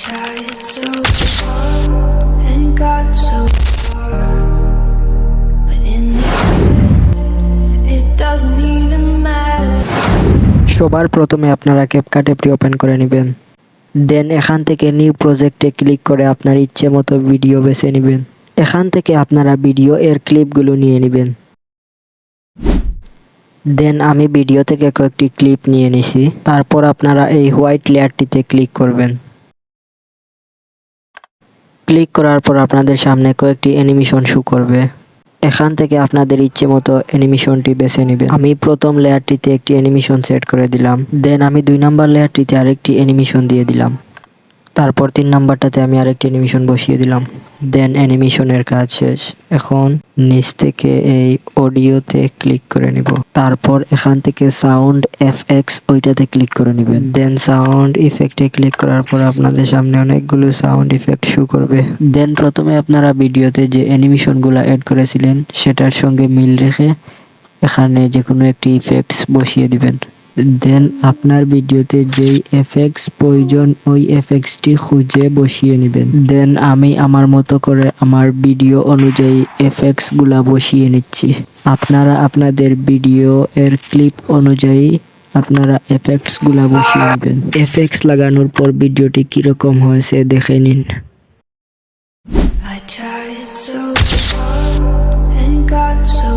tried so hard and got so far, but in the end, it doesn't even matter. সবার প্রথমে আপনারা CapCut অ্যাপটি open করে নেবেন। দেন এখান থেকে নিউ প্রজেক্টে ক্লিক করে আপনার ইচ্ছে মতো ভিডিও বেছে নেবেন। এখান থেকে আপনারা ভিডিও এর ক্লিপগুলো নিয়ে নেবেন। দেন আমি ভিডিও থেকে কয়েকটি ক্লিপ নিয়ে নিছি। তারপর আপনারা এই হোয়াইট লেয়ারটিতে ক্লিক করবেন। ক্লিক করার পর আপনাদের সামনে কয়েকটি অ্যানিমেশন শো করবে। এখান থেকে আপনাদের ইচ্ছে মতো অ্যানিমেশনটি বেছে নেবেন। আমি প্রথম লেয়ারটিতে একটি অ্যানিমেশন সেট করে দিলাম। দেন আমি 2 নাম্বার লেয়ারটিতে আরেকটি অ্যানিমেশন দিয়ে দিলাম। তারপর 3 নাম্বারটাতে আমি আরেকটি অ্যানিমেশন বসিয়ে দিলাম। দেন অ্যানিমেশনের কাজ শেষ। এখন নিচ থেকে এই অডিওতে ক্লিক করে নিব। তারপর এখান থেকে সাউন্ড এফএক্স ওইটাতে ক্লিক করে নেবেন। দেন সাউন্ড ইফেক্টে ক্লিক করার পর আপনাদের সামনে অনেকগুলো সাউন্ড ইফেক্ট শো করবে। দেন প্রথমে আপনারা ভিডিওতে যে অ্যানিমেশনগুলো অ্যাড করেছিলেন সেটার সঙ্গে মিল রেখে এখানে যে কোনো একটি ইফেক্টস বসিয়ে দিবেন। দেন আপনার ভিডিওতে যেই এফএক্টস প্রয়োজন ওই এফএক্টসটি খুঁজে বসিয়ে নেবেন। দেন আমি আমার মতো করে আমার ভিডিও অনুযায়ী এফএক্টসগুলা বসিয়ে নিচ্ছি। আপনারা আপনাদের ভিডিও এর ক্লিপ অনুযায়ী আপনারা এফএক্টসগুলা বসিয়ে নেবেন। এফএক্টস লাগানোর পর ভিডিওটি কীরকম হয়েছে দেখে নিন। I tried so hard and got so